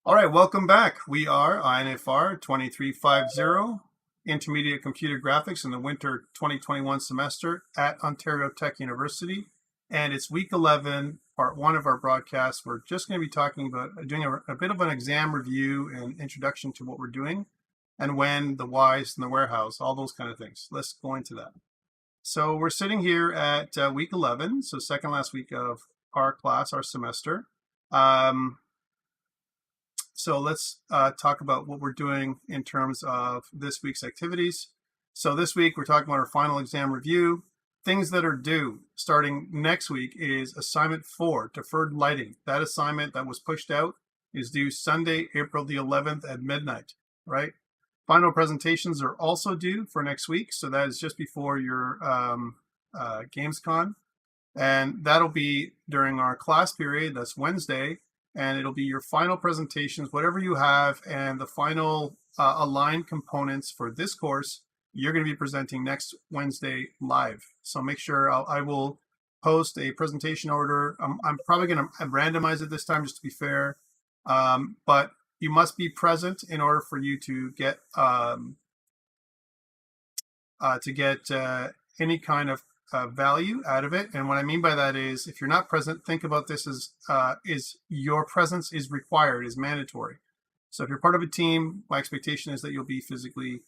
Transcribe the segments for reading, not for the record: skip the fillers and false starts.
All right, welcome back. We are INFR 2350, Intermediate Computer Graphics in the winter 2021 semester at Ontario Tech University. And it's week 11, part one of our broadcast. We're just going to be talking about doing a bit of an exam review and introduction to what we're doing and when, the whys, and the warehouse, all those kind of things. Let's go into that. So we're sitting here at week 11, so second last week of our class, our semester. So let's talk about what we're doing in terms of this week's activities. So this week we're talking about our final exam review. Things that are due starting next week is assignment 4, deferred lighting. That assignment that was pushed out is due Sunday, April the 11th at midnight, right? Final presentations are also due for next week. So that is just before your GamesCon. And that'll be during our class period, that's Wednesday. And it'll be your final presentations, whatever you have, and the final aligned components for this course, you're going to be presenting next Wednesday live. So make sure I will post a presentation order. I'm probably going to randomize it this time just to be fair, but you must be present in order for you to get any kind of value out of it. And what I mean by that is, if you're not present, think about this as your presence is required, is mandatory. So if you're part of a team, my expectation is that you'll be physically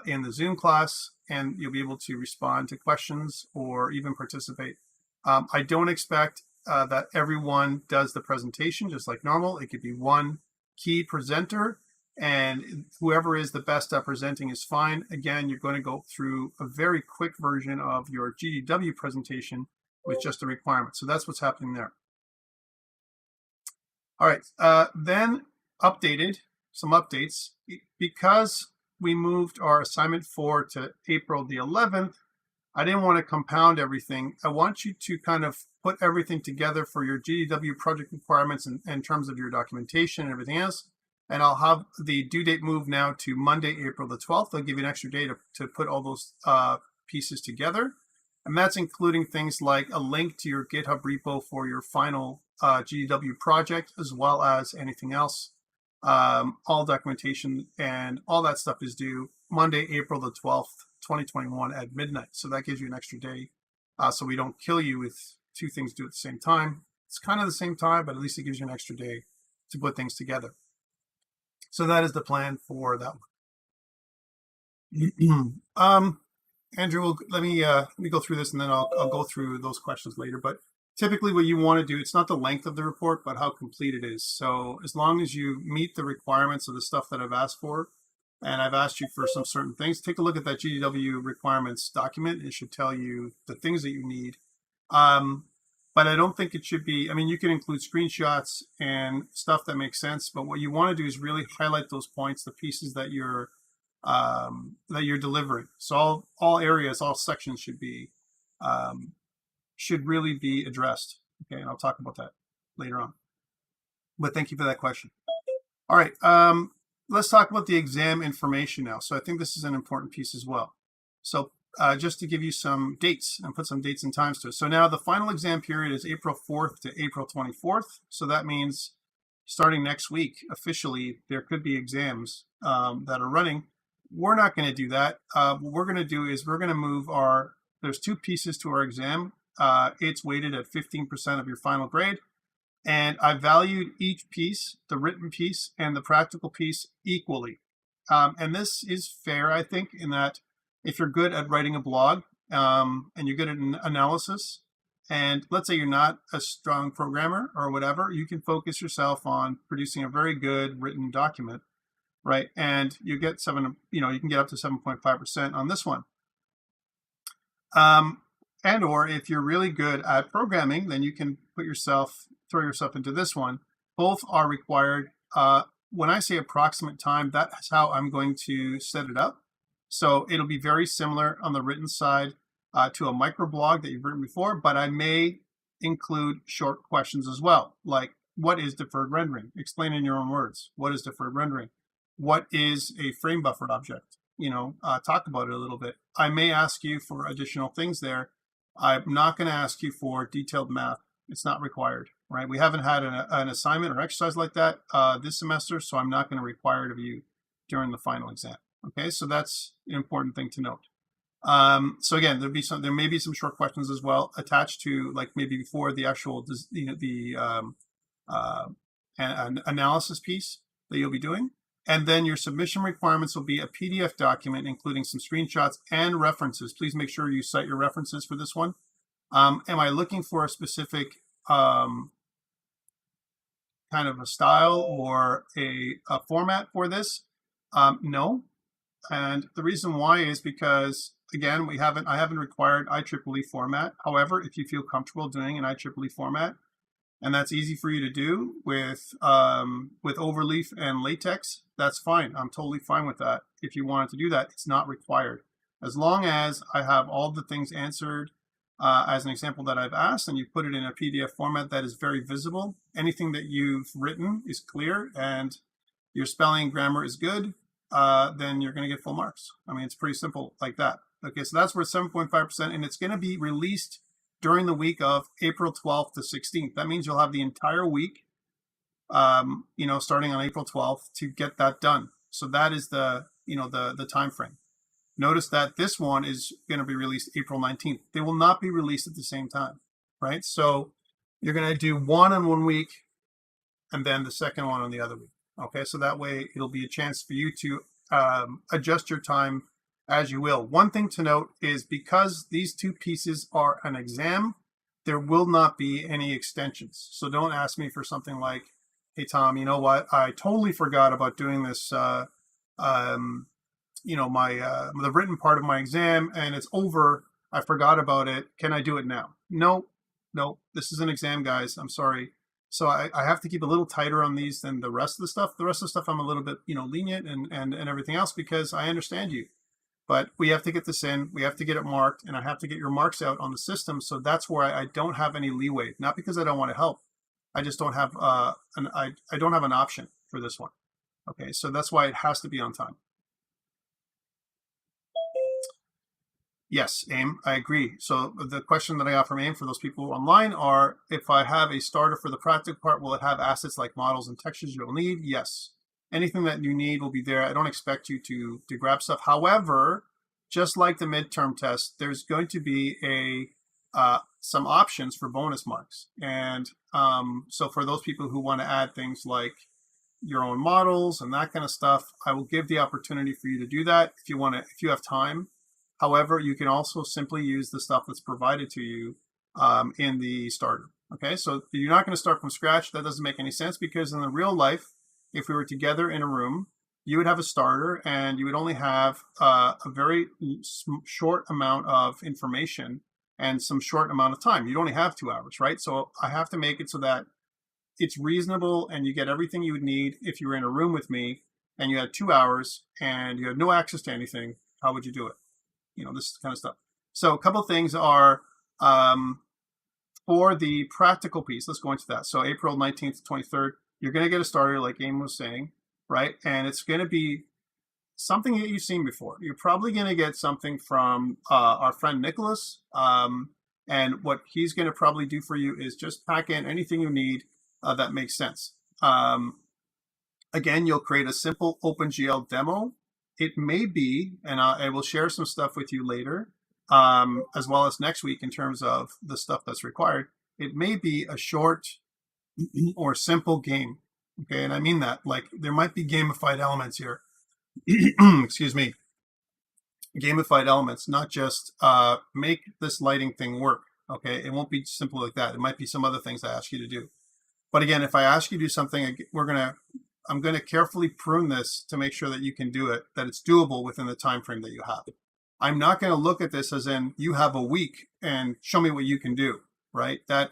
in the Zoom class and you'll be able to respond to questions or even participate. I don't expect that everyone does the presentation just like normal. It could be one key presenter, and whoever is the best at presenting is fine. Again, you're going to go through a very quick version of your GDW presentation with just the requirements. So that's what's happening there. All right, then some updates. Because we moved our assignment 4 to April the 11th, I didn't want to compound everything. I want you to kind of put everything together for your GDW project requirements in terms of your documentation and everything else. And I'll have the due date move now to Monday, April the 12th. I'll give you an extra day to put all those pieces together. And that's including things like a link to your GitHub repo for your final GDW project, as well as anything else. All documentation and all that stuff is due Monday, April the 12th, 2021 at midnight. So that gives you an extra day so we don't kill you with two things due at the same time. It's kind of the same time, but at least it gives you an extra day to put things together. So that is the plan for that one. Andrew, let me go through this, and then I'll go through those questions later. But typically what you want to do, it's not the length of the report, but how complete it is. So as long as you meet the requirements of the stuff that I've asked for, and I've asked you for some certain things, take a look at that GDW requirements document. It should tell you the things that you need. But I don't think it should be, I mean, you can include screenshots and stuff that makes sense, but what you want to do is really highlight those points, the pieces that you're delivering. So all areas, all sections should really be addressed. Okay, and I'll talk about that later on. But thank you for that question. All right, let's talk about the exam information now. So I think this is an important piece as well. So just to give you some dates and put some dates and times to it. So now the final exam period is April 4th to April 24th. So that means starting next week, officially, there could be exams that are running. We're not going to do that. What we're going to do is we're going to move there's two pieces to our exam. It's weighted at 15% of your final grade. And I valued each piece, the written piece and the practical piece, equally. And this is fair, I think, in that if you're good at writing a blog and you're good at analysis, and let's say you're not a strong programmer or whatever, you can focus yourself on producing a very good written document, right? And you get you can get up to 7.5% on this one. And or if you're really good at programming, then you can throw yourself into this one. Both are required. When I say approximate time, that's how I'm going to set it up. So it'll be very similar on the written side to a microblog that you've written before, but I may include short questions as well, like what is deferred rendering? Explain in your own words. What is deferred rendering? What is a frame buffered object? Talk about it a little bit. I may ask you for additional things there. I'm not going to ask you for detailed math. It's not required, right? We haven't had an assignment or exercise like that this semester, so I'm not going to require it of you during the final exam. Okay, so that's an important thing to note. So again, there may be some short questions as well attached to, like, maybe before the actual an analysis piece that you'll be doing. And then your submission requirements will be a PDF document, including some screenshots and references. Please make sure you cite your references for this one. Am I looking for a specific kind of a style or a format for this? No. And the reason why is because, again, I haven't required IEEE format. However, if you feel comfortable doing an IEEE format, and that's easy for you to do with overleaf and latex, that's fine. I'm totally fine with that. If you wanted to do that, it's not required. As long as I have all the things answered as an example that I've asked, and you put it in a PDF format that is very visible, anything that you've written is clear, and your spelling grammar is good, then you're going to get full marks. I mean, it's pretty simple like that. Okay, so that's worth 7.5%, and it's going to be released during the week of April 12th to 16th. That means you'll have the entire week, starting on April 12th to get that done. So that is the time frame. Notice that this one is going to be released April 19th. They will not be released at the same time, right? So you're going to do one in 1 week and then the second one on the other week. Okay, so that way it'll be a chance for you to adjust your time as you will. One thing to note is because these two pieces are an exam, there will not be any extensions. So don't ask me for something like, hey, Tom, you know what? I totally forgot about doing this, the written part of my exam, and it's over. I forgot about it. Can I do it now? No, this is an exam, guys. I'm sorry. So I have to keep a little tighter on these than the rest of the stuff. The rest of the stuff I'm a little bit, lenient and everything else, because I understand you. But we have to get this in, we have to get it marked, and I have to get your marks out on the system. So that's where I don't have any leeway. Not because I don't want to help. I just don't have I don't have an option for this one. Okay, so that's why it has to be on time. Yes, AIM, I agree. So the question that I got from AIM for those people online are, if I have a starter for the practical part, will it have assets like models and textures you'll need? Yes. Anything that you need will be there. I don't expect you to grab stuff. However, just like the midterm test, there's going to be some options for bonus marks. And so for those people who want to add things like your own models and that kind of stuff, I will give the opportunity for you to do that if you have time. However, you can also simply use the stuff that's provided to you in the starter. Okay, so you're not going to start from scratch. That doesn't make any sense, because in the real life, if we were together in a room, you would have a starter and you would only have a very short amount of information and some short amount of time. You'd only have 2 hours, right? So I have to make it so that it's reasonable and you get everything you would need if you were in a room with me and you had 2 hours and you had no access to anything. How would you do it? This kind of stuff. So a couple of things are for the practical piece. Let's go into that. So April 19th to 23rd, you're going to get a starter, like AIM was saying, right? And it's going to be something that you've seen before. You're probably going to get something from our friend Nicholas. And what he's going to probably do for you is just pack in anything you need that makes sense. Again, you'll create a simple OpenGL demo. It may be, and I will share some stuff with you later, as well as next week in terms of the stuff that's required. It may be a short or simple game. Okay, and I mean that, like, there might be gamified elements here. Excuse me. Gamified elements, not just make this lighting thing work. Okay, it won't be simple like that. It might be some other things I ask you to do. But again, if I ask you to do something, I'm going to carefully prune this to make sure that you can do it, that it's doable within the time frame that you have. I'm not going to look at this as in you have a week and show me what you can do, right? That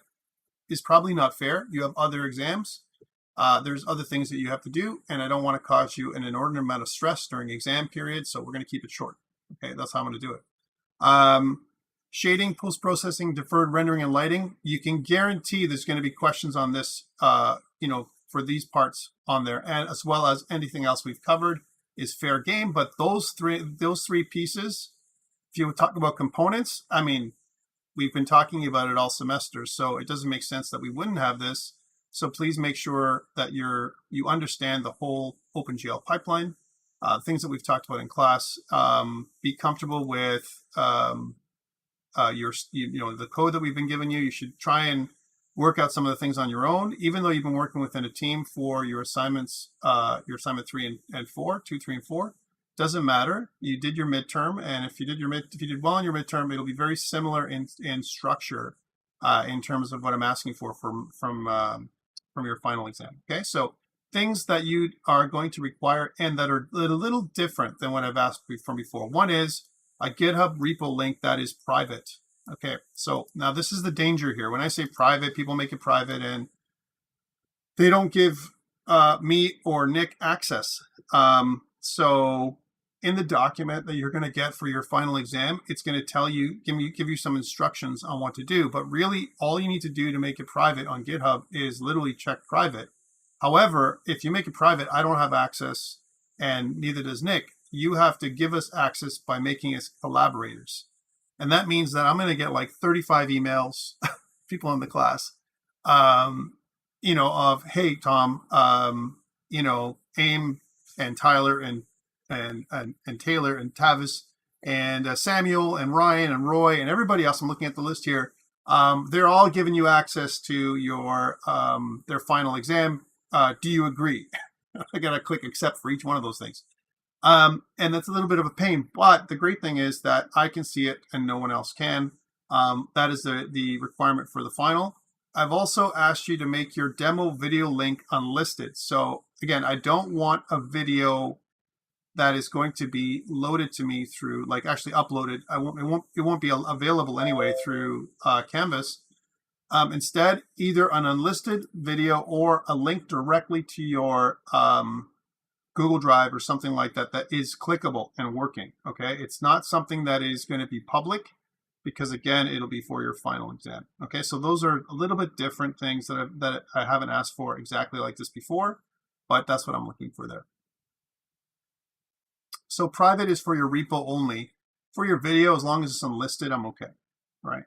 is probably not fair. You have other exams. There's other things that you have to do, and I don't want to cause you an inordinate amount of stress during exam period, so we're going to keep it short. Okay, that's how I'm going to do it. Shading, post-processing, deferred rendering, and lighting. You can guarantee there's going to be questions on this, for these parts on there, and as well as anything else we've covered is fair game. But those three pieces, if you talk about components, I mean, we've been talking about it all semester, so it doesn't make sense that we wouldn't have this. So please make sure that you understand the whole OpenGL pipeline, things that we've talked about in class. Be comfortable with the code that we've been giving you. You should try and work out some of the things on your own, even though you've been working within a team for your assignments, your assignment 3 and 4, 2, 3, and 4. Doesn't matter. You did your midterm, and if you did well in your midterm, it'll be very similar in structure in terms of what I'm asking for from your final exam. Okay, so things that you are going to require and that are a little different than what I've asked from before. One is a GitHub repo link that is private. Okay, so now this is the danger here. When I say private, people make it private and they don't give me or Nick access. So in the document that you're going to get for your final exam, it's going to tell you, give you some instructions on what to do. But really, all you need to do to make it private on GitHub is literally check private. However, if you make it private, I don't have access, and neither does Nick. You have to give us access by making us collaborators. And that means that I'm going to get like 35 emails, people in the class, of, hey, Tom, Aim and Tyler and Taylor and Tavis and Samuel and Ryan and Roy and everybody else. I'm looking at the list here. They're all giving you access to your their final exam. Do you agree? I got to click accept for each one of those things. And that's a little bit of a pain, but the great thing is that I can see it and no one else can. That is the requirement for the final. I've also asked you to make your demo video link unlisted. So again, I don't want a video that is going to be loaded to me through, like actually uploaded. It won't be available anyway through Canvas. Instead, either an unlisted video or a link directly to your Google Drive or something like that that is clickable and working. Okay, it's not something that is going to be public, because again, it'll be for your final exam. Okay, so those are a little bit different things that I haven't asked for exactly like this before, but that's what I'm looking for there. So private is for your repo only. For your video, as long as it's unlisted, I'm okay, right?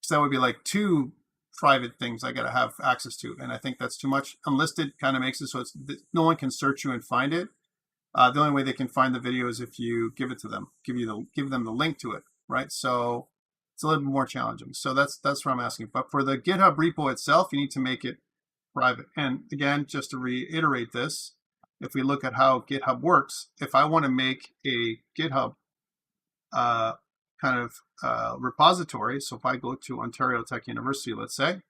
So that would be like 2 private things I got to have access to, and I think that's too much. Unlisted kind of makes it so no one can search you and find it. The only way they can find the video is if you give it to them, give them the link to it, right? So it's a little bit more challenging. So that's what I'm asking. But for the GitHub repo itself, you need to make it private. And again, just to reiterate this, if we look at how GitHub works, if I want to make a GitHub repository, so if I go to Ontario Tech University, let's say,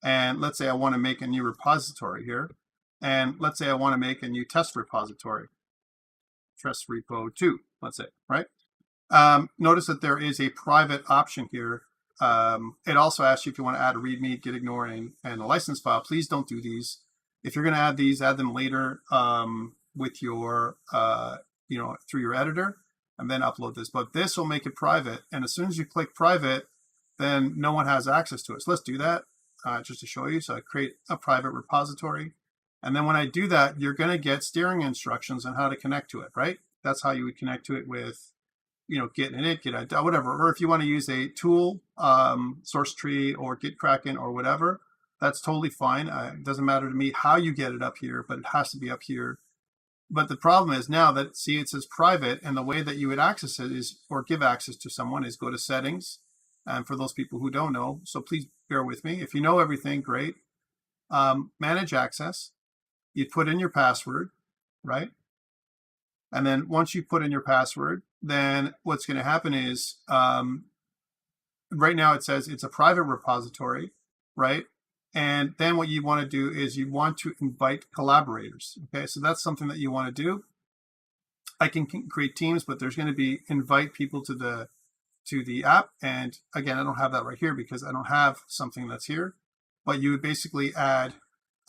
and let's say I want to make a new repository here, and let's say I want to make a new test repository, test repo 2, let's say, right? Notice that there is a private option here. It also asks you if you want to add a README, git ignore, and a license file. Please don't do these. If you're going to add these, add them later with your, through your editor, and then upload this. But this will make it private. And as soon as you click private, then no one has access to it. So let's do that just to show you. So I create a private repository. And then when I do that, you're going to get steering instructions on how to connect to it, right? That's how you would connect to it with, Git init, Git whatever. Or if you want to use a tool, source tree or Gitkraken or whatever, that's totally fine. It doesn't matter to me how you get it up here, but it has to be up here. But the problem is now that, see, it says private, and the way that you would access it is, or give access to someone, is go to settings. And for those people who don't know, so please bear with me. If you know everything, great. Manage access. You put in your password, right? And then once you put in your password, then what's going to happen is, right now it says it's a private repository, right? And then what you want to do is you want to invite collaborators. Okay, so that's something that you want to do. I can create teams, but there's going to be invite people to the app. And again, I don't have that right here because I don't have something that's here. But you would basically add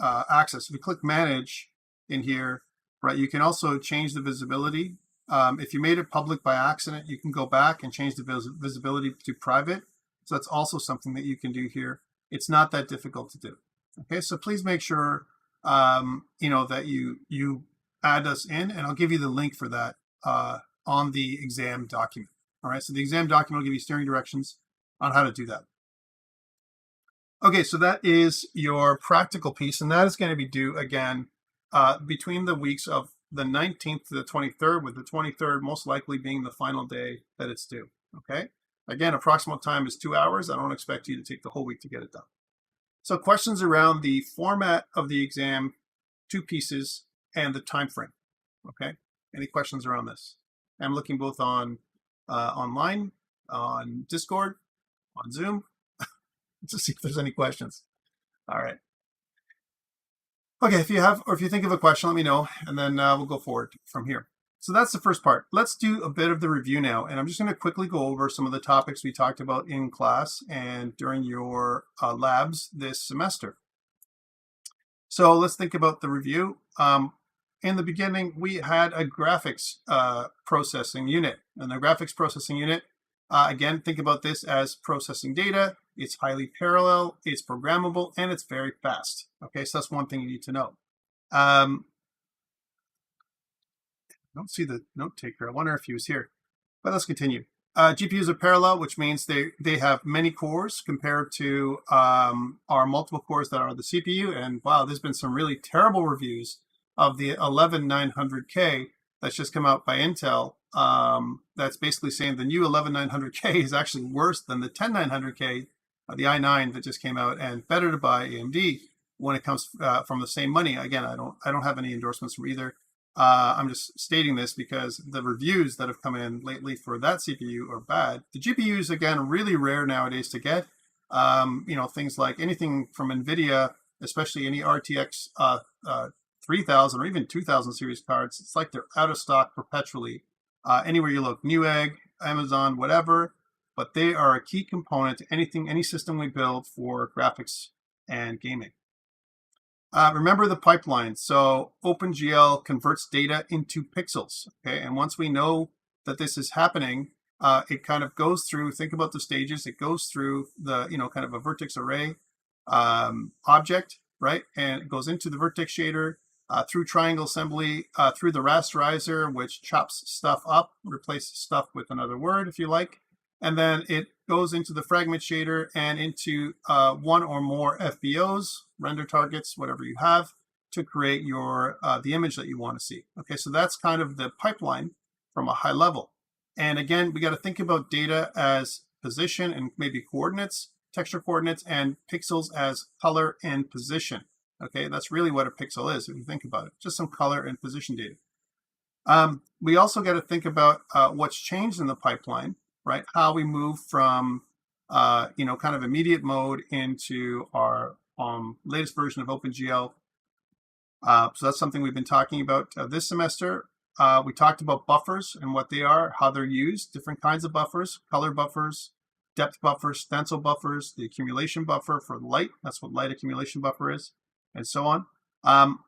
access. If you click manage in here, right, you can also change the visibility. If you made it public by accident, you can go back and change the visibility to private. So that's also something that you can do here. It's not that difficult to do. Okay, so please make sure that you add us in, and I'll give you the link for that on the exam document. All right, so the exam document will give you steering directions. on how to do that. Okay, so that is your practical piece, and that is going to be due again between the weeks of the 19th to the 23rd, with the 23rd most likely being the final day that it's due. Okay, again, approximate time is 2 hours. I don't expect you to take the whole week to get it done. So questions around the format of the exam, 2 pieces, and the time frame. Okay, any questions around this? I'm looking both on online, on Discord, on Zoom, to see if there's any questions. All right. Okay, if you have, or if you think of a question, let me know, and then we'll go forward from here. So that's the first part. Let's do a bit of the review now, and I'm just going to quickly go over some of the topics we talked about in class and during your labs this semester. So let's think about the review. In the beginning, we had a graphics processing unit, and the graphics processing unit, again, think about this as processing data. It's highly parallel, it's programmable, and it's very fast. Okay, so that's one thing you need to know. I don't see the note taker. I wonder if he was here, but let's continue. GPUs are parallel, which means they have many cores compared to our multiple cores that are the CPU. And wow, there's been some really terrible reviews of the 11900K that's just come out by Intel. That's basically saying the new 11900K is actually worse than the 10900K, the i9 that just came out, and better by AMD when it comes from the same money. Again, I don't have any endorsements from either. I'm just stating this because the reviews that have come in lately for that CPU are bad. The GPUs, again, really rare nowadays to get. You know, things like anything from NVIDIA, especially any RTX 3000 or even 2000 series cards, it's like they're out of stock perpetually. Anywhere you look, Newegg, Amazon, whatever, but they are a key component to anything, any system we build for graphics and gaming. Remember the pipeline. So OpenGL converts data into pixels. Okay, and once we know that this is happening, it kind of goes through. Think about the stages. It goes through the kind of a vertex array object, right? And it goes into the vertex shader through triangle assembly, through the rasterizer, which chops stuff up, replaces stuff with another word if you like, and then it goes into the fragment shader and into one or more FBOs, render targets, whatever you have, to create your the image that you want to see. Okay, so that's kind of the pipeline from a high level. And again, we got to think about data as position and maybe coordinates, texture coordinates, and pixels as color and position. Okay, that's really what a pixel is if you think about it, just some color and position data. We also got to think about what's changed in the pipeline, right? How we move from, kind of immediate mode into our latest version of OpenGL. So that's something we've been talking about this semester. We talked about buffers and what they are, how they're used, different kinds of buffers, color buffers, depth buffers, stencil buffers, the accumulation buffer for light. That's what light accumulation buffer is, and so on.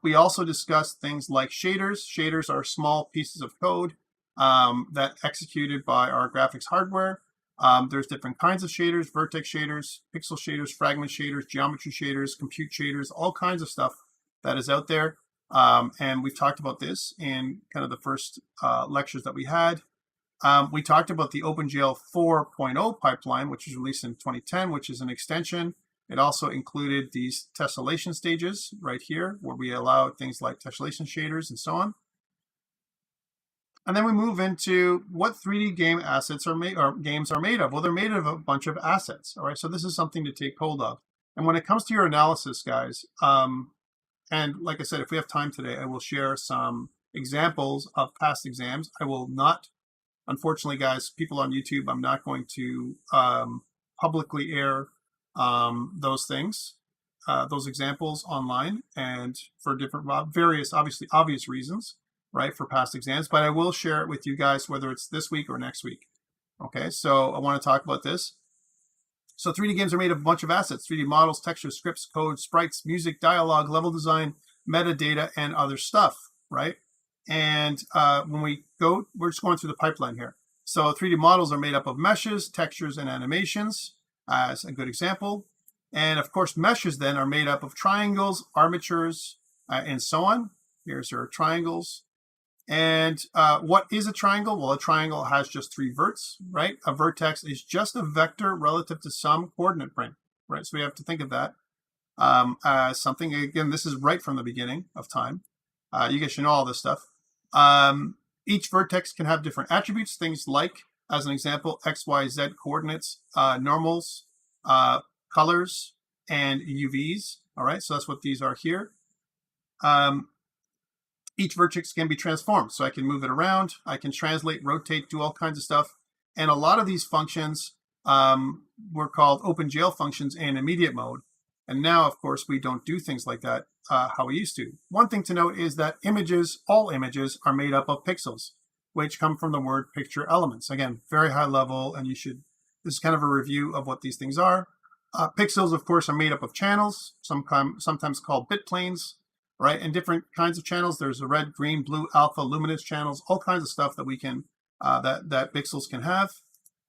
We also discussed things like shaders. Shaders are small pieces of code that executed by our graphics hardware. There's different kinds of shaders, vertex shaders, pixel shaders, fragment shaders, geometry shaders, compute shaders, all kinds of stuff that is out there. And we've talked about this in kind of the first lectures that we had. We talked about the OpenGL 4.0 pipeline, which was released in 2010, which is an extension. It also included these tessellation stages right here, where we allow things like tessellation shaders and so on. And then we move into what 3D game assets are made, or games are made of. Well, they're made of a bunch of assets. All right, so this is something to take hold of. And when it comes to your analysis, guys, and like I said, if we have time today, I will share some examples of past exams. I will not, unfortunately, guys, people on YouTube, I'm not going to publicly air those things, those examples online, and for different, various, obvious reasons, right, for past exams. But I will share it with you guys, whether it's this week or next week. Okay, so I want to talk about this. So 3D games are made of a bunch of assets: 3D models, textures, scripts, code, sprites, music, dialogue, level design, metadata, and other stuff, right? And when we go, we're just going through the pipeline here. So 3D models are made up of meshes, textures, and animations, as a good example. And of course, meshes then are made up of triangles, armatures, and so on. Here's our triangles. And what is a triangle? Well, a triangle has just 3 verts, right? A vertex is just a vector relative to some coordinate frame, right? So we have to think of that as something. Again, this is right from the beginning of time. You guys should know all this stuff. Each vertex can have different attributes, things like, as an example, X, Y, Z coordinates, normals, colors, and UVs. All right, so that's what these are here. Each vertex can be transformed, so I can move it around, I can translate, rotate, do all kinds of stuff. And a lot of these functions were called OpenGL functions in immediate mode. And now, of course, we don't do things like that how we used to. One thing to note is that images, all images, are made up of pixels, which come from the word picture elements. Again, very high level, and this is kind of a review of what these things are. Pixels, of course, are made up of channels, sometimes called bit planes, right? And different kinds of channels. There's the red, green, blue, alpha, luminance channels, all kinds of stuff that we can, that pixels can have.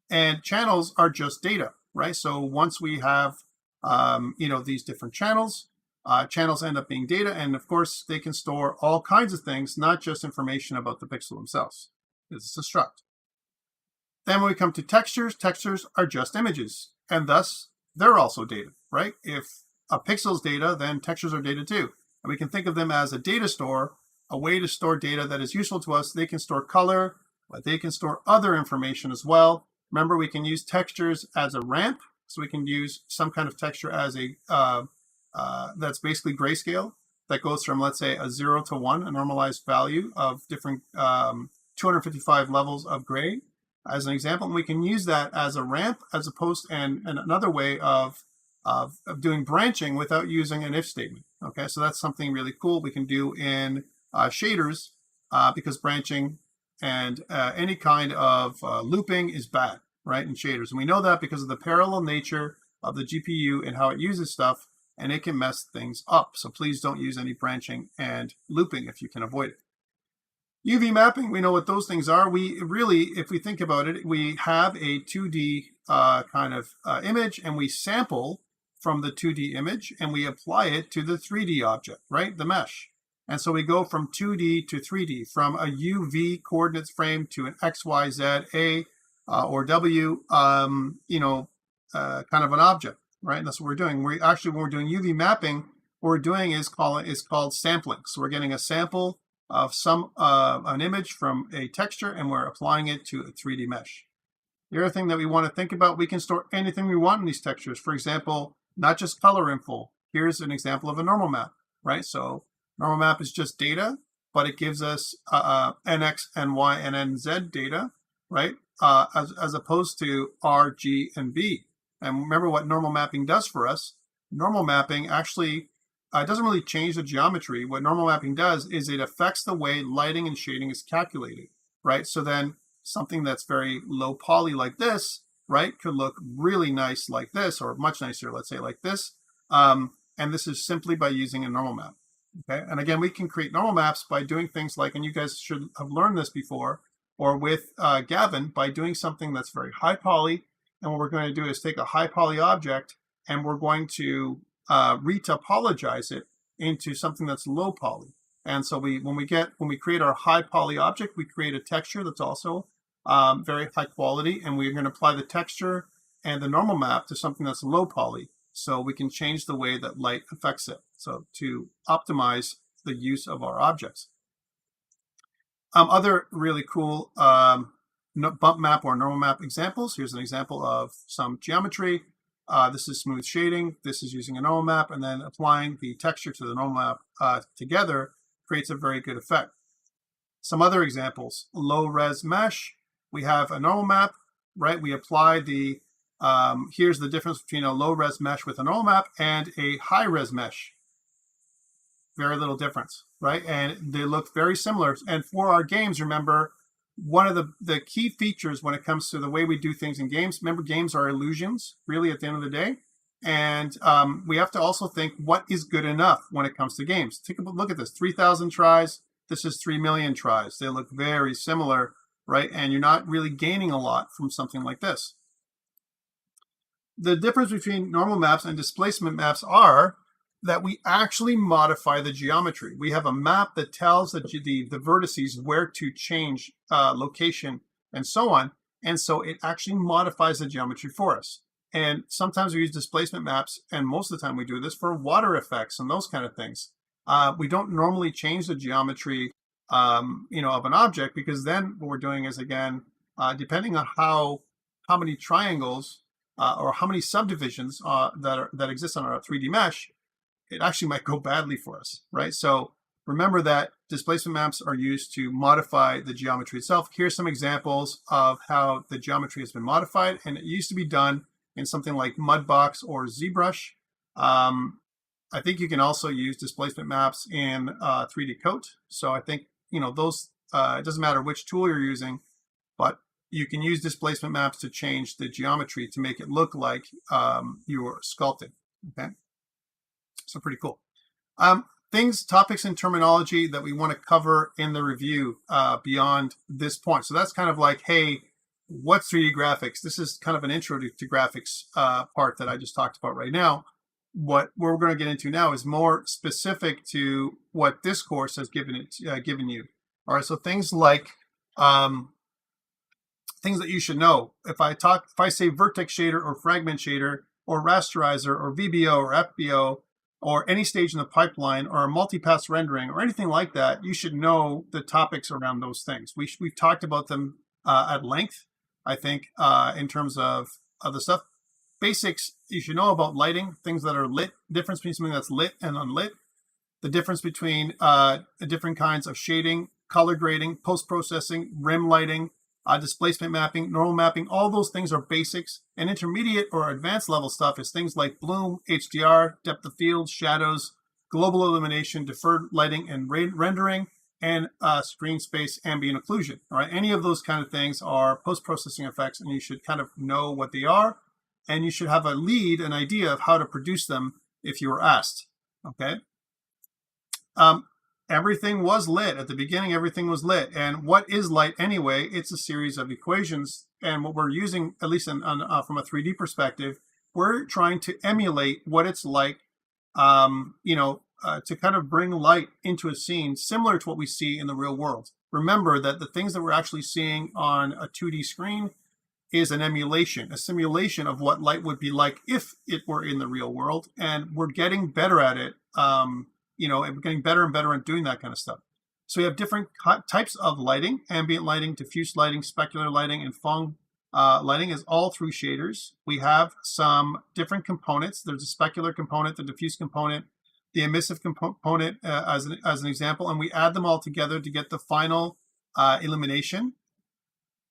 And channels are just data, right? So once we have, these different channels, channels end up being data. And of course, they can store all kinds of things, not just information about the pixel themselves. It's a struct. Then when we come to textures, textures are just images, and thus they're also data, right? If a pixel's data, then textures are data too. And we can think of them as a data store, a way to store data that is useful to us. They can store color, but they can store other information as well. Remember, we can use textures as a ramp. So we can use some kind of texture as a, that's basically grayscale, that goes from, let's say, a 0 to 1, a normalized value of different 255 levels of gray, as an example. And we can use that as a ramp, as opposed to, and another way of doing branching without using an if statement. Okay, so that's something really cool we can do in shaders, because branching and any kind of looping is bad, right, in shaders. And we know that because of the parallel nature of the GPU and how it uses stuff, and it can mess things up. So please don't use any branching and looping if you can avoid it. UV mapping, we know what those things are. We really, if we think about it, we have a 2D kind of image, and we sample from the 2D image, and we apply it to the 3D object, right, the mesh. And so we go from 2D to 3D, from a UV coordinates frame to an X, Y, Z, A, or W, kind of an object, right? And that's what we're doing. We actually, when we're doing UV mapping, what we're doing is called sampling. So we're getting a sample of an image from a texture, and we're applying it to a 3D mesh. The other thing that we want to think about, we can store anything we want in these textures. For example, not just color info. Here's an example of a normal map, right? So normal map is just data, but it gives us NX, NY, and NZ data, right? As opposed to R, G, and B. And remember what normal mapping does for us. Normal mapping actually doesn't really change the geometry. What normal mapping does is it affects the way lighting and shading is calculated, right? So then something that's very low poly like this, right, could look really nice like this, or much nicer, let's say, like this. And this is simply by using a normal map. Okay, and again, we can create normal maps by doing things like, and you guys should have learned this before, or with Gavin, by doing something that's very high poly. And what we're going to do is take a high poly object, and we're going to retopologize it into something that's low poly. And so when we create our high poly object, we create a texture that's also very high quality, and we're going to apply the texture and the normal map to something that's low poly, so we can change the way that light affects it, so to optimize the use of our objects. Other really cool bump map or normal map examples. Here's an example of some geometry. This is smooth shading. This is using a normal map, and then applying the texture to the normal map together creates a very good effect. Some other examples: low res mesh. We have a normal map, right? We apply the, here's the difference between a low res mesh with a normal map and a high res mesh. Very little difference, right? And they look very similar. And for our games, remember, one of the key features when it comes to the way we do things in games, remember, games are illusions, really, at the end of the day. And we have to also think, what is good enough when it comes to games? Take a look at this, 3,000 tries. This is 3 million tries. They look very similar, right? And you're not really gaining a lot from something like this. The difference between normal maps and displacement maps are that we actually modify the geometry. We have a map that tells the vertices where to change location and so on. And so it actually modifies the geometry for us. And sometimes we use displacement maps, and most of the time we do this for water effects and those kind of things. We don't normally change the geometry, of an object, because then what we're doing is, again, depending on how many triangles or how many subdivisions that exist on our 3D mesh, it actually might go badly for us, right? So remember that displacement maps are used to modify the geometry itself. Here's some examples of how the geometry has been modified, and it used to be done in something like Mudbox or ZBrush. I think you can also use displacement maps in 3D Coat. So I think, those, it doesn't matter which tool you're using, but you can use displacement maps to change the geometry to make it look like you're sculpting, okay? So pretty cool. Topics, and terminology that we want to cover in the review beyond this point. So that's kind of like, hey, what's 3D graphics? This is kind of an intro to graphics part that I just talked about right now. What we're going to get into now is more specific to what this course has given you. All right, so things like things that you should know. If I say vertex shader or fragment shader or rasterizer or VBO or FBO or any stage in the pipeline or a multipass rendering or anything like that, you should know the topics around those things. We've talked about them at length, I think, in terms of the stuff. Basics, you should know about lighting, things that are lit, difference between something that's lit and unlit, the difference between different kinds of shading, color grading, post-processing, rim lighting, displacement mapping, normal mapping. All those things are basics. And intermediate or advanced level stuff is things like bloom, HDR, depth of field, shadows, global illumination, deferred lighting and rendering, and screen space ambient occlusion. All right, any of those kind of things are post-processing effects, and you should kind of know what they are, and you should have an idea of how to produce them if you were asked. Okay. Everything was lit. At the beginning, everything was lit. And what is light anyway? It's a series of equations. And what we're using, at least from a 3D perspective, we're trying to emulate what it's like, to kind of bring light into a scene similar to what we see in the real world. Remember that the things that we're actually seeing on a 2D screen is an emulation, a simulation of what light would be like if it were in the real world. And we're getting better at it. And we're getting better and better at doing that kind of stuff. So we have different types of lighting: ambient lighting, diffuse lighting, specular lighting, and Phong lighting is all through shaders. We have some different components. There's a specular component, the diffuse component, the emissive component as an example, and we add them all together to get the final illumination,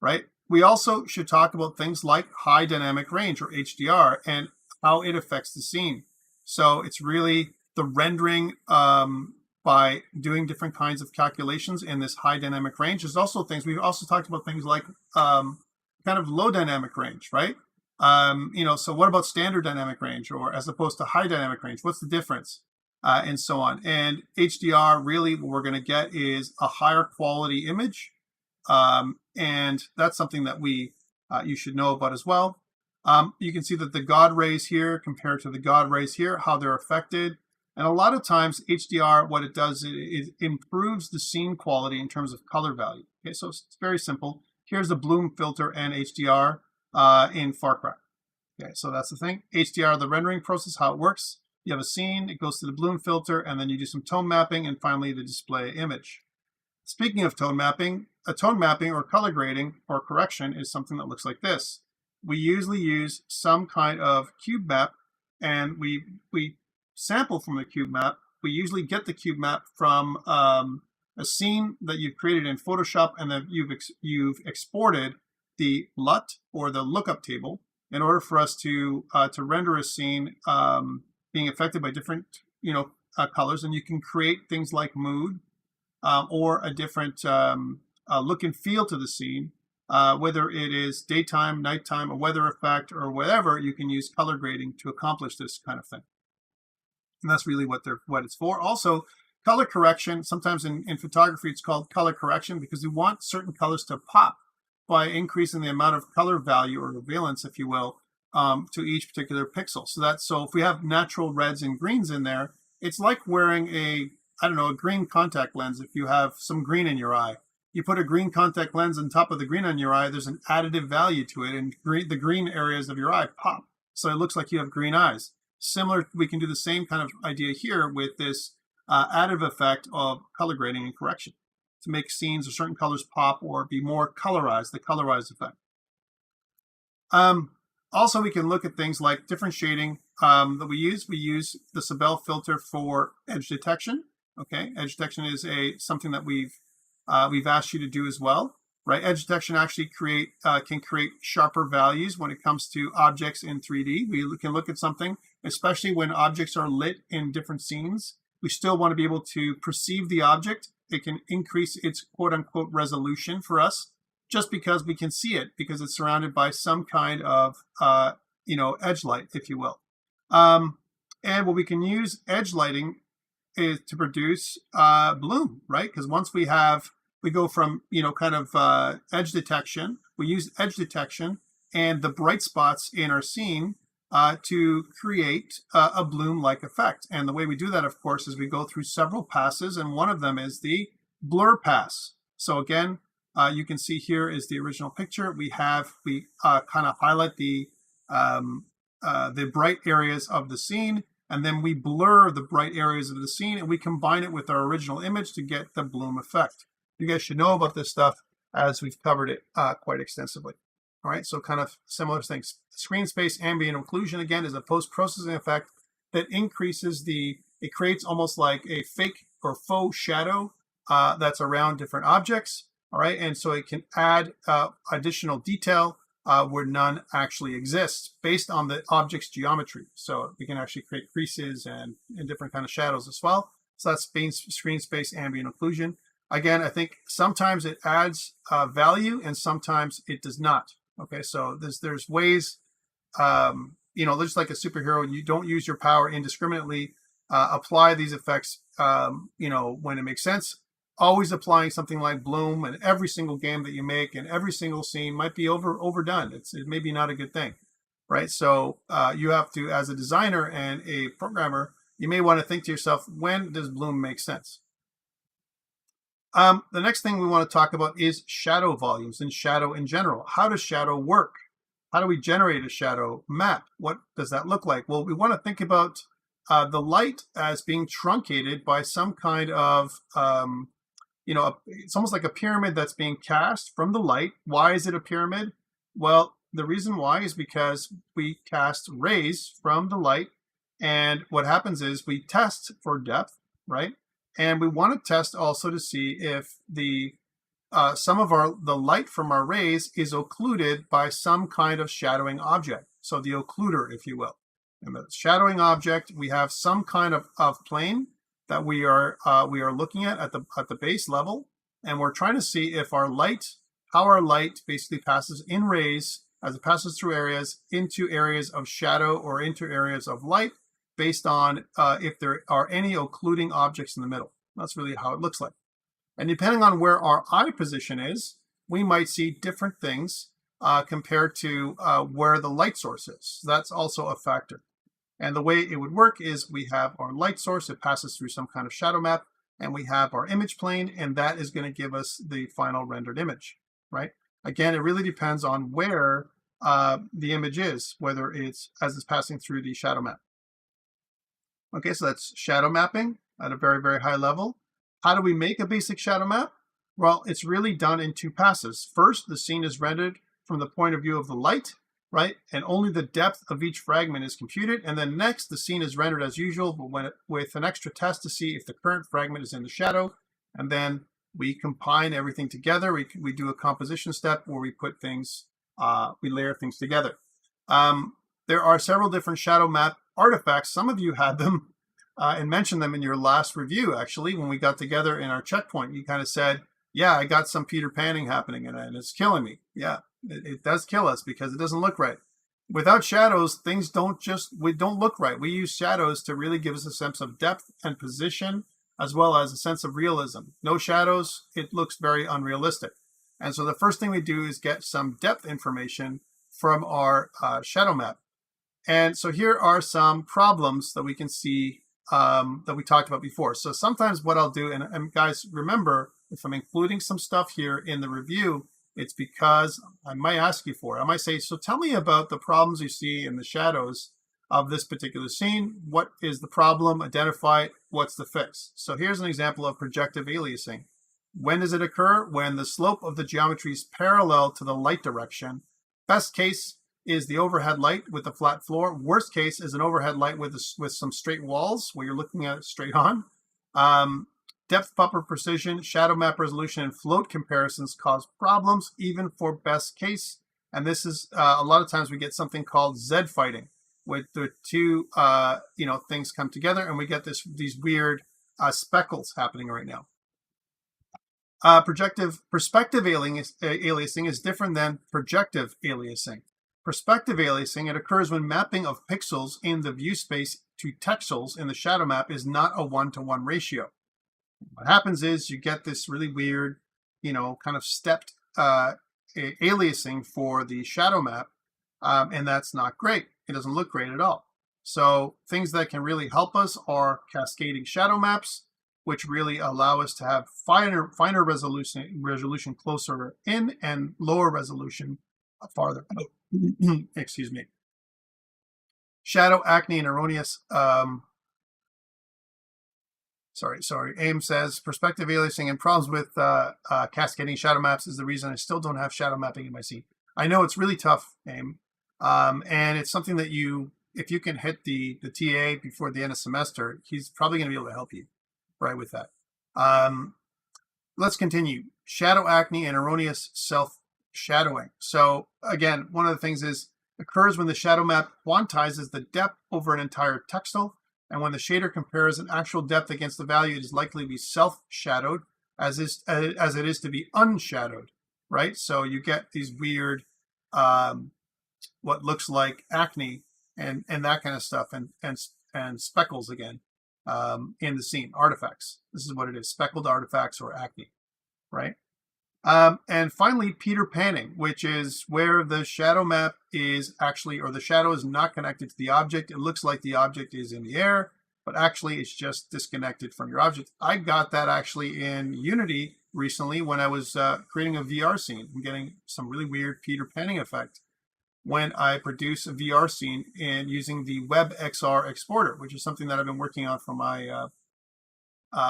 right? We also should talk about things like high dynamic range, or HDR, and how it affects the scene. So it's really the rendering by doing different kinds of calculations in this high dynamic range. There's also things, we've also talked about things like kind of low dynamic range, right? So what about standard dynamic range, or as opposed to high dynamic range? What's the difference? And so on. And HDR, really what we're going to get is a higher quality image. And that's something that you should know about as well. You can see that the God rays here compared to the God rays here, how they're affected. And a lot of times HDR, what it does, it improves the scene quality in terms of color value. Okay, so it's very simple. Here's the bloom filter and HDR in Far Cry. Okay, so that's the thing. HDR, the rendering process, how it works. You have a scene, it goes to the bloom filter, and then you do some tone mapping, and finally the display image. Speaking of tone mapping, a tone mapping or color grading or correction is something that looks like this. We usually use some kind of cube map, and we sample from the cube map. We usually get the cube map from a scene that you've created in Photoshop, and then you've exported the LUT, or the lookup table, in order for us to render a scene being affected by different colors. And you can create things like mood or a different look and feel to the scene, whether it is daytime, nighttime, a weather effect, or whatever. You can use color grading to accomplish this kind of thing. And that's really what it's for. Also, color correction, sometimes in photography it's called color correction because we want certain colors to pop by increasing the amount of color value, or valence, if you will, to each particular pixel. So if we have natural reds and greens in there, It's like wearing I don't know, a green contact lens. If you have some green in your eye, you put a green contact lens on top of the green on your eye, there's an additive value to it, and the green areas of your eye pop. So it looks like you have green eyes. Similar, we can do the same kind of idea here with this additive effect of color grading and correction to make scenes or certain colors pop or be more colorized, the colorized effect. Also, we can look at things like different shading that we use. We use the Sabel filter for edge detection. Okay, edge detection is something that we've asked you to do as well, right? Edge detection actually can create sharper values when it comes to objects in 3D. We can look at something, especially when objects are lit in different scenes. We still want to be able to perceive the object. It can increase its quote-unquote resolution for us just because we can see it, because it's surrounded by some kind of edge light, if you will. And what we can use edge lighting is to produce bloom, right? Because once we go from edge detection, we use edge detection and the bright spots in our scene to create a bloom-like effect. And the way we do that, of course, is we go through several passes, and one of them is the blur pass. So again, you can see here is the original picture. We kind of highlight the bright areas of the scene, and then we blur the bright areas of the scene, and we combine it with our original image to get the bloom effect. You guys should know about this stuff as we've covered it quite extensively. All right, so kind of similar things. Screen space ambient occlusion, again, is a post-processing effect that increases it creates almost like a fake or faux shadow that's around different objects. All right, and so it can add additional detail where none actually exists based on the object's geometry. So we can actually create creases and different kind of shadows as well. So that's screen space ambient occlusion. Again, I think sometimes it adds value and sometimes it does not. Okay, so there's ways, just like a superhero, you don't use your power indiscriminately. Apply these effects, when it makes sense. Always applying something like bloom in every single game that you make and every single scene might be overdone. It may be not a good thing, right? So you have to, as a designer and a programmer, you may want to think to yourself, when does bloom make sense? The next thing we want to talk about is shadow volumes and shadow in general. How does shadow work? How do we generate a shadow map? What does that look like? Well, we want to think about the light as being truncated by some kind of it's almost like a pyramid that's being cast from the light. Why is it a pyramid? Well, the reason why is because we cast rays from the light, and what happens is we test for depth, right? And we want to test also to see if the light from our rays is occluded by some kind of shadowing object. So the occluder, if you will. And the shadowing object, we have some kind of plane that we are looking at the base level, and we're trying to see if how our light basically passes in rays as it passes through areas into areas of shadow or into areas of light, based on if there are any occluding objects in the middle. That's really how it looks like. And depending on where our eye position is, we might see different things compared to where the light source is. That's also a factor. And the way it would work is we have our light source, it passes through some kind of shadow map, and we have our image plane, and that is going to give us the final rendered image, right? Again, it really depends on where the image is, whether it's passing through the shadow map. Okay, so that's shadow mapping at a very, very high level. How do we make a basic shadow map? Well, it's really done in two passes. First, the scene is rendered from the point of view of the light, right? And only the depth of each fragment is computed. And then next, the scene is rendered as usual, but with an extra test to see if the current fragment is in the shadow. And then we combine everything together. We do a composition step where we put things, we layer things together. There are several different shadow map artifacts. Some of you had them and mentioned them in your last review, actually, when we got together in our checkpoint. You kind of said, yeah, I got some Peter Panning happening and it's killing me. Yeah, it does kill us because it doesn't look right. Without shadows, things don't look right. We use shadows to really give us a sense of depth and position, as well as a sense of realism. No shadows, it looks very unrealistic. And so the first thing we do is get some depth information from our shadow map. And so here are some problems that we can see that we talked about before. So sometimes what I'll do, and guys, remember, if I'm including some stuff here in the review, it's because I might ask you for it. I might say, so tell me about the problems you see in the shadows of this particular scene. What is the problem? Identify it. What's the fix? So here's an example of projective aliasing. When does it occur? When the slope of the geometry is parallel to the light direction. Best case is the overhead light with the flat floor. Worst case is an overhead light with some straight walls where you're looking at it straight on. Depth buffer precision, shadow map resolution, and float comparisons cause problems even for best case. And this is a lot of times we get something called Z fighting, with the two things come together, and we get these weird speckles happening right now. Perspective aliasing is different than projective aliasing. Perspective aliasing, it occurs when mapping of pixels in the view space to texels in the shadow map is not a 1-to-1 ratio. What happens is you get this really weird, kind of stepped aliasing for the shadow map, and that's not great. It doesn't look great at all. So things that can really help us are cascading shadow maps, which really allow us to have finer resolution closer in and lower resolution farther out. Excuse me. Shadow, acne, and erroneous. AIM says perspective aliasing and problems with cascading shadow maps is the reason I still don't have shadow mapping in my scene. I know it's really tough, AIM, and it's something that if you can hit the TA before the end of semester, he's probably going to be able to help you, right, with that. Let's continue. Shadow, acne, and erroneous self-shadowing. So again, one of the things is occurs when the shadow map quantizes the depth over an entire textile. And when the shader compares an actual depth against the value, it is likely to be self-shadowed as it is to be unshadowed, right? So you get these weird, what looks like acne and that kind of stuff, and speckles again in the scene, artifacts. This is what it is, speckled artifacts or acne, right? And finally, Peter panning, which is where the shadow map is actually, or the shadow is not connected to the object. It looks like the object is in the air, but actually it's just disconnected from your object. I got that actually in Unity recently when I was creating a VR scene. I'm getting some really weird Peter panning effect when I produce a VR scene and using the WebXR exporter, which is something that I've been working on for my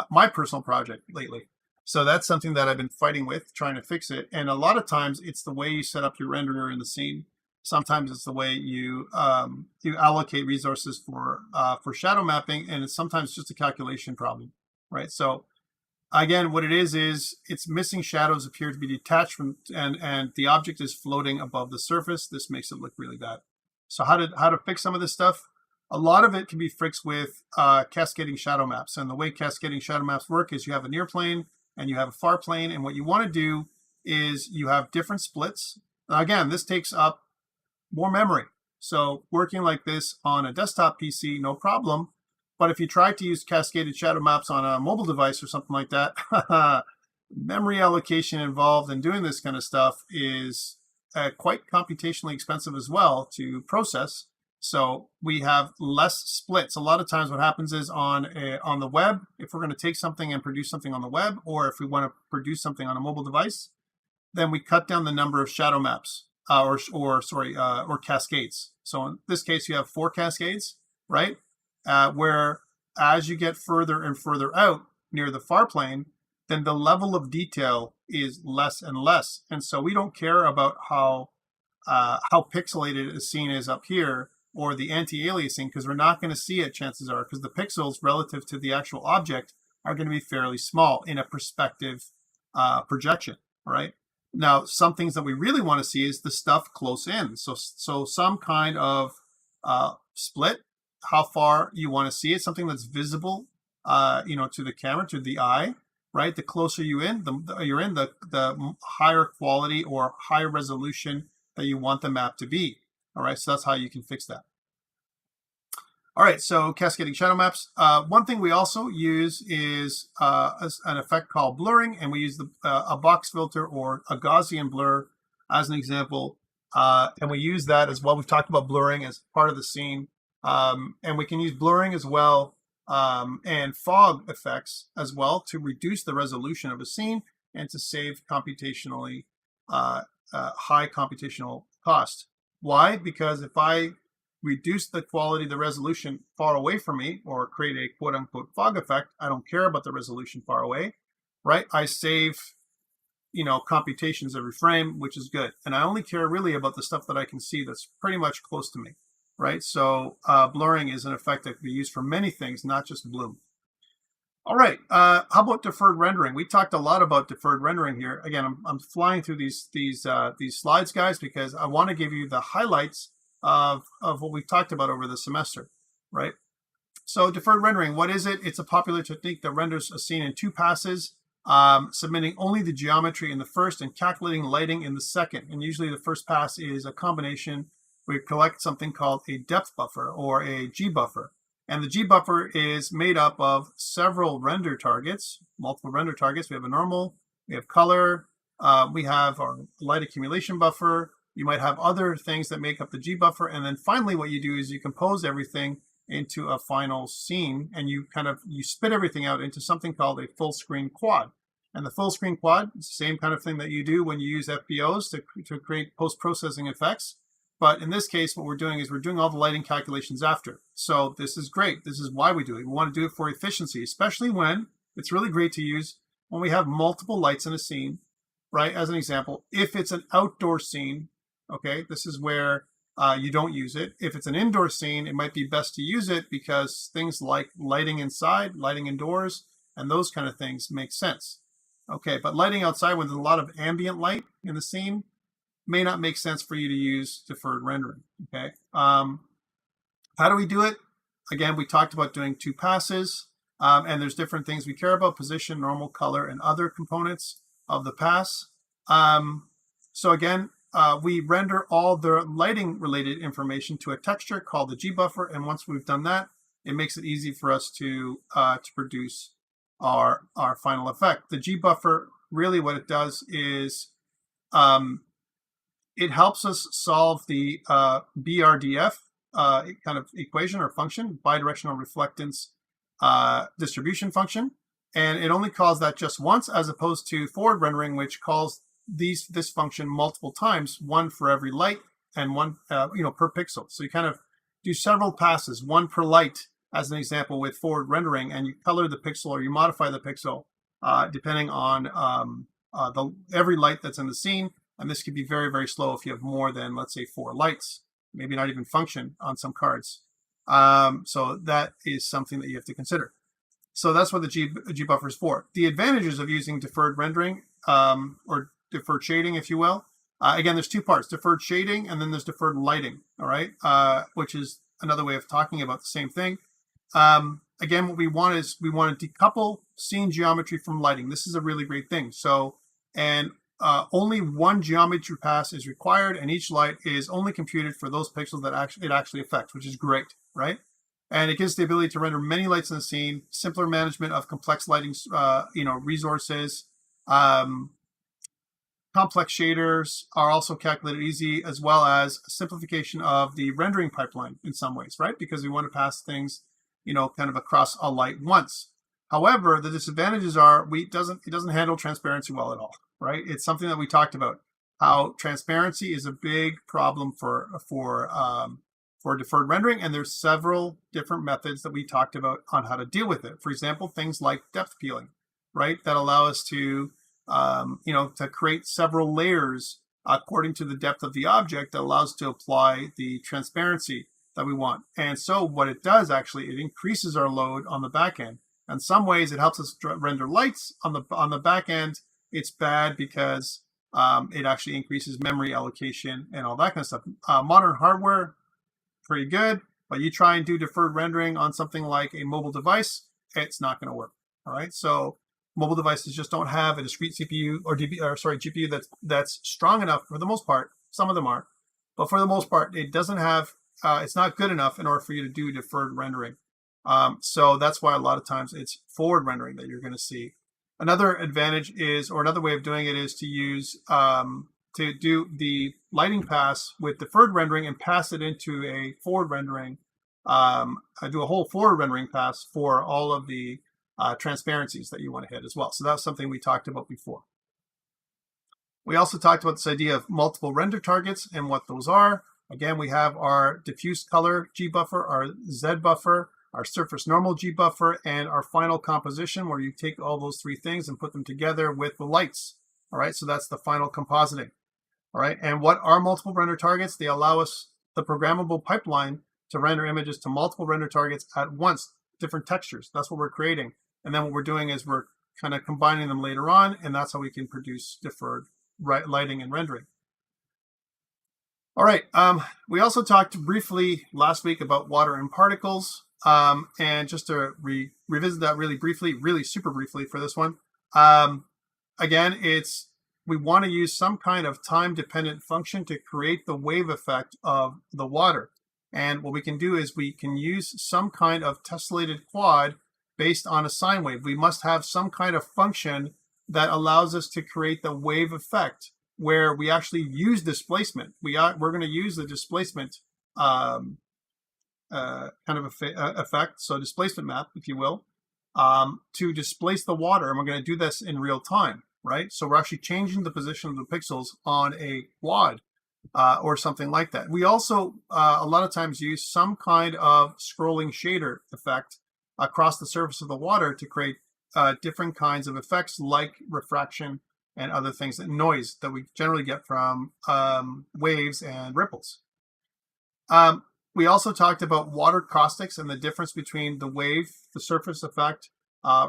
my personal project lately. So that's something that I've been fighting with, trying to fix it. And a lot of times it's the way you set up your renderer in the scene. Sometimes it's the way you allocate resources for shadow mapping, and it's sometimes just a calculation problem, right? So again, what it is it's missing shadows appear to be detached from, and the object is floating above the surface. This makes it look really bad. So how to fix some of this stuff? A lot of it can be fixed with cascading shadow maps. And the way cascading shadow maps work is you have a near plane and you have a far plane, and what you want to do is you have different splits. Now again, this takes up more memory. So working like this on a desktop PC, no problem. But if you try to use cascaded shadow maps on a mobile device or something like that, memory allocation involved in doing this kind of stuff is quite computationally expensive as well to process. So we have less splits. A lot of times what happens is on the web, if we're going to take something and produce something on the web, or if we want to produce something on a mobile device, then we cut down the number of shadow maps or cascades. So in this case, you have 4 cascades, right? Where as you get further and further out near the far plane, then the level of detail is less and less. And so we don't care about how pixelated a scene is up here, or the anti-aliasing, because we're not going to see it, chances are, because the pixels relative to the actual object are going to be fairly small in a perspective projection, right? Now, some things that we really want to see is the stuff close in. So some kind of split, how far you want to see it, something that's visible, to the camera, to the eye, right? The closer you're in, the higher quality or higher resolution that you want the map to be. All right, so that's how you can fix that. All right, so cascading shadow maps. One thing we also use is an effect called blurring, and we use a box filter or a Gaussian blur as an example, and we use that as well. We've talked about blurring as part of the scene, and we can use blurring as well and fog effects as well to reduce the resolution of a scene and to save computationally high computational cost. Why? Because if I reduce the quality, the resolution far away from me, or create a quote unquote fog effect, I don't care about the resolution far away, right? I save, computations every frame, which is good. And I only care really about the stuff that I can see that's pretty much close to me, right? So blurring is an effect that can be used for many things, not just bloom. All right, how about deferred rendering? We talked a lot about deferred rendering here. Again, I'm flying through these slides, guys, because I want to give you the highlights of what we've talked about over the semester, right? So deferred rendering, what is it? It's a popular technique that renders a scene in 2 passes, submitting only the geometry in the first and calculating lighting in the second. And usually the first pass is a combination. We collect something called a depth buffer or a GBuffer. And the GBuffer is made up of several render targets, multiple render targets. We have a normal, we have color, we have our light accumulation buffer. You might have other things that make up the GBuffer. And then finally, what you do is you compose everything into a final scene, and you spit everything out into something called a full screen quad. And the full screen quad is the same kind of thing that you do when you use FBOs to create post-processing effects. But in this case, what we're doing is we're doing all the lighting calculations after. So this is great. This is why we do it. We want to do it for efficiency, especially when it's really great to use when we have multiple lights in a scene, right? As an example, if it's an outdoor scene, okay, this is where you don't use it. If it's an indoor scene, it might be best to use it because things like lighting inside, lighting indoors, and those kind of things make sense. Okay, but lighting outside when there's a lot of ambient light in the scene may not make sense for you to use deferred rendering, okay? How do we do it? Again, we talked about doing 2 passes, and there's different things we care about: position, normal, color, and other components of the pass. So again, we render all the lighting related information to a texture called the GBuffer, and once we've done that, it makes it easy for us to produce our final effect. The GBuffer, really what it does is it helps us solve the BRDF kind of equation or function, bidirectional reflectance distribution function, and it only calls that just once, as opposed to forward rendering, which calls this function multiple times, one for every light and one per pixel. So you kind of do several passes, one per light, as an example with forward rendering, and you color the pixel or you modify the pixel depending on every light that's in the scene. And this could be very, very slow if you have more than, let's say, 4 lights, maybe not even function on some cards. So that is something that you have to consider. So that's what the GBuffer is for. The advantages of using deferred rendering or deferred shading, if you will. Again, there's 2 parts: deferred shading, and then there's deferred lighting, all right, which is another way of talking about the same thing. Again, what we want is we want to decouple scene geometry from lighting. This is a really great thing. So, and only one geometry pass is required, and each light is only computed for those pixels that it actually affects, which is great, right? And it gives the ability to render many lights in the scene, simpler management of complex lighting, resources. Complex shaders are also calculated easy, as well as a simplification of the rendering pipeline in some ways, right? Because we want to pass things, kind of across a light once. However, the disadvantages are it doesn't handle transparency well at all, right? It's something that we talked about, how transparency is a big problem for deferred rendering, and there's several different methods that we talked about on how to deal with it. For example, things like depth peeling, right? That allow us to to create several layers according to the depth of the object that allows to apply the transparency that we want. And so what it does, actually, it increases our load on the back end. In some ways, it helps us render lights. On the back end, it's bad because it actually increases memory allocation and all that kind of stuff. Modern hardware, pretty good, but you try and do deferred rendering on something like a mobile device, it's not going to work. All right, so mobile devices just don't have a discrete CPU or GPU that's strong enough for the most part. Some of them are, but for the most part, it doesn't have. It's not good enough in order for you to do deferred rendering. So that's why a lot of times it's forward rendering that you're going to see. Another advantage is, or another way of doing it is to use to do the lighting pass with deferred rendering and pass it into a forward rendering do a whole forward rendering pass for all of the transparencies that you want to hit as well. So that's something we talked about before. We also talked about this idea of multiple render targets and what those are. Again, we have our diffuse color GBuffer, our Z buffer, our surface normal GBuffer, and our final composition, where you take all those three things and put them together with the lights. All right, so that's the final compositing. All right, and what are multiple render targets? They allow us the programmable pipeline to render images to multiple render targets at once, different textures. That's what we're creating. And then what we're doing is we're kind of combining them later on, and that's how we can produce deferred lighting and rendering. All right, we also talked briefly last week about water and particles, and just to revisit that really briefly, really super briefly for this one. Again, we want to use some kind of time-dependent function to create the wave effect of the water. And what we can do is we can use some kind of tessellated quad based on a sine wave. We must have some kind of function that allows us to create the wave effect where we actually use displacement. We're going to use the displacement kind of effect, so displacement map, if you will, to displace the water. And we're going to do this in real time, right? So we're actually changing the position of the pixels on a quad or something like that. We also a lot of times use some kind of scrolling shader effect across the surface of the water to create different kinds of effects like refraction and other things, and noise that we generally get from waves and ripples. We also talked about water caustics and the difference between the wave, the surface effect,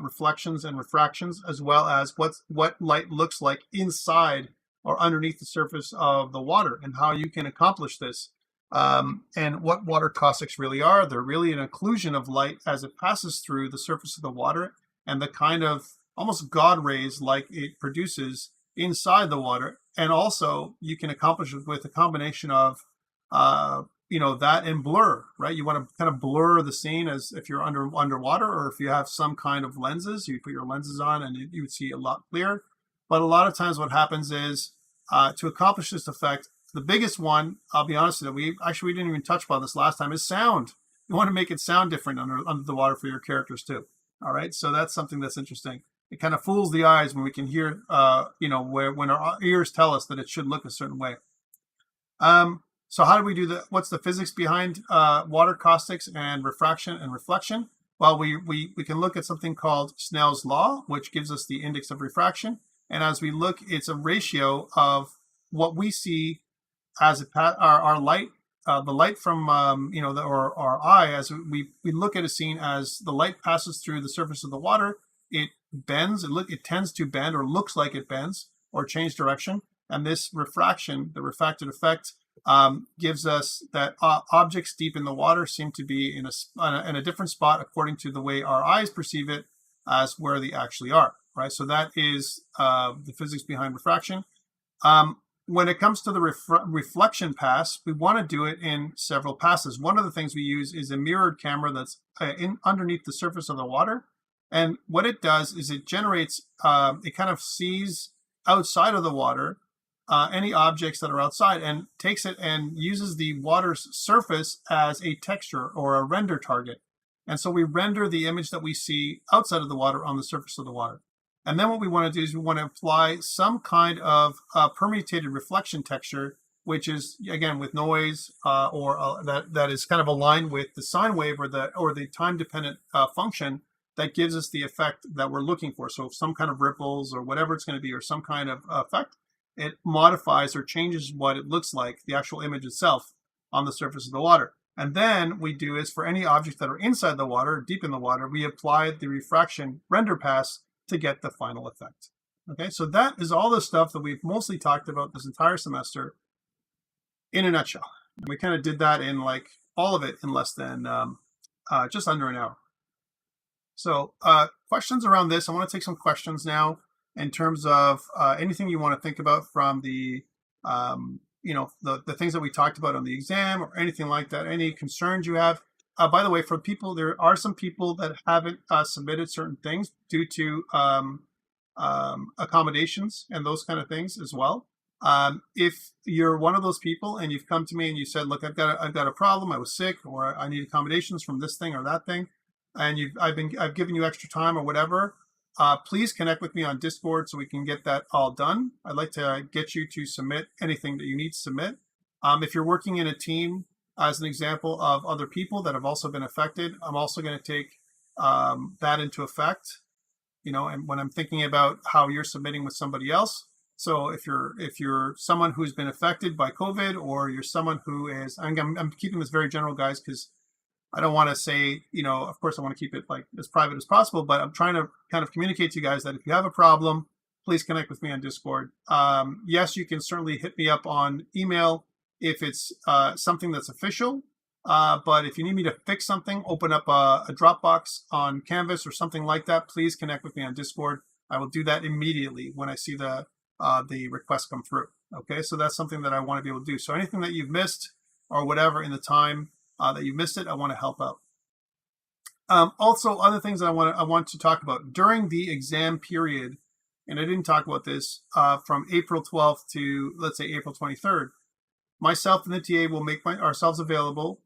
reflections and refractions, as well as what light looks like inside or underneath the surface of the water and how you can accomplish this. And what water caustics really are. They're really an occlusion of light as it passes through the surface of the water, and the kind of almost God rays like it produces inside the water. And also you can accomplish it with a combination of that and blur, right? You want to kind of blur the scene as if you're underwater, or if you have some kind of lenses, you put your lenses on and you would see a lot clearer. But a lot of times what happens is to accomplish this effect, the biggest one, I'll be honest with you, we didn't even touch upon this last time, is sound. You want to make it sound different under the water for your characters too. All right, so that's something that's interesting. It kind of fools the eyes when we can hear, when our ears tell us that it should look a certain way. So how do we do that? What's the physics behind water caustics and refraction and reflection? Well, we can look at something called Snell's law, which gives us the index of refraction. And as we look, it's a ratio of what we see as our light, the light from our eye, as we look at a scene, as the light passes through the surface of the water, it bends. It tends to bend, or looks like it bends, or change direction. And this refraction, the refracted effect, gives us that objects deep in the water seem to be in a different spot according to the way our eyes perceive it as where they actually are, right? So that is the physics behind refraction. When it comes to the reflection pass, we want to do it in several passes. One of the things we use is a mirrored camera that's underneath the surface of the water. And what it does is it generates, it kind of sees outside of the water any objects that are outside, and takes it and uses the water's surface as a texture or a render target. And so we render the image that we see outside of the water on the surface of the water. And then what we want to do is we want to apply some kind of permutated reflection texture, which is, again, with noise that is kind of aligned with the sine wave or the time-dependent function that gives us the effect that we're looking for. So some kind of ripples or whatever it's going to be, or some kind of effect, it modifies or changes what it looks like, the actual image itself, on the surface of the water. And then we do is for any objects that are inside the water, deep in the water, we apply the refraction render pass to get the final effect. Okay, so that is all the stuff that we've mostly talked about this entire semester in a nutshell. And we kind of did that in all of it in less than just under an hour. So questions around this? I want to take some questions now in terms of anything you want to think about from the the things that we talked about on the exam, or anything like that, any concerns you have. By the way, for people, there are some people that haven't submitted certain things due to accommodations and those kind of things as well. If you're one of those people and you've come to me and you said, look, I've got a problem, I was sick, or I need accommodations from this thing or that thing, and I've given you extra time or whatever, please connect with me on Discord so we can get that all done. I'd like to get you to submit anything that you need to submit. If you're working in a team, as an example of other people that have also been affected, I'm also going to take that into effect, and when I'm thinking about how you're submitting with somebody else. So if you're someone who's been affected by COVID, or you're someone who is, I'm keeping this very general, guys, because I don't want to say, of course I want to keep it like as private as possible, but I'm trying to kind of communicate to you guys that if you have a problem, please connect with me on Discord. Yes, you can certainly hit me up on email if it's something that's official. But if you need me to fix something, open up a Dropbox on Canvas or something like that, please connect with me on Discord. I will do that immediately when I see the request come through. Okay, so that's something that I want to be able to do. So anything that you've missed or whatever in the time that you missed it, I want to help out. Also, other things that I want to talk about during the exam period, and I didn't talk about this, from April 12th to, let's say, April 23rd, myself and the TA will make ourselves available.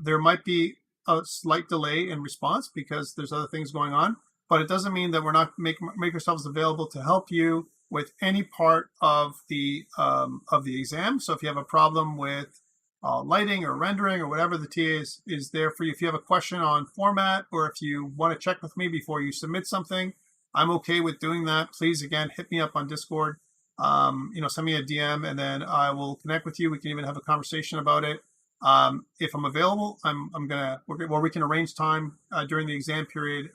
There might be a slight delay in response because there's other things going on, but it doesn't mean that we're not make ourselves available to help you with any part of the exam. So if you have a problem with lighting or rendering or whatever, the TA is there for you. If you have a question on format, or if you want to check with me before you submit something, I'm okay with doing that. Please, again, hit me up on Discord. Send me a DM, and then I will connect with you. We can even have a conversation about it. If I'm available, we can arrange time during the exam period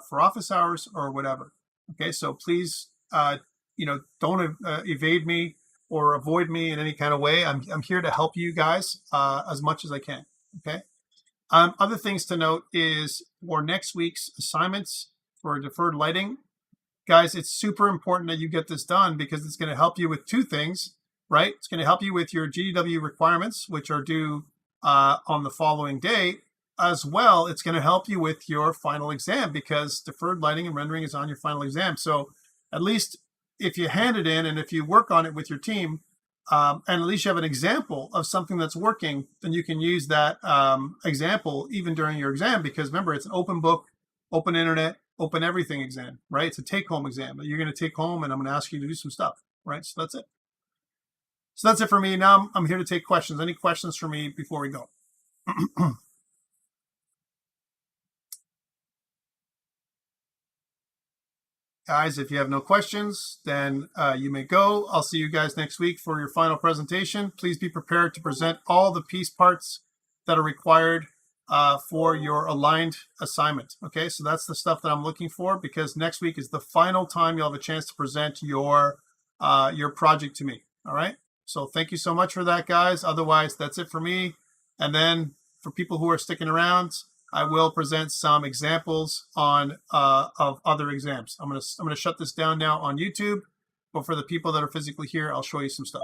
for office hours or whatever. Okay, so please, don't evade me or avoid me in any kind of way. I'm here to help you guys as much as I can. Okay. Other things to note is for next week's assignments for deferred lighting, guys, it's super important that you get this done because it's going to help you with two things, right? It's going to help you with your GDW requirements, which are due on the following day. As well, it's going to help you with your final exam because deferred lighting and rendering is on your final exam. So at least if you hand it in and if you work on it with your team, and at least you have an example of something that's working, then you can use that example even during your exam, because remember, it's an open book, open internet, open everything exam, right? It's a take-home exam that you're going to take home, and I'm going to ask you to do some stuff, right? So that's it. So that's it for me. Now I'm here to take questions. Any questions for me before we go? Guys, if you have no questions, then you may go. I'll see you guys next week for your final presentation. Please be prepared to present all the piece parts that are required for your aligned assignment. Okay, so that's the stuff that I'm looking for, because next week is the final time you'll have a chance to present your project to me. All right, so thank you so much for that, guys. Otherwise, that's it for me. And then for people who are sticking around, I will present some examples of other exams. I'm gonna shut this down now on YouTube, but for the people that are physically here, I'll show you some stuff.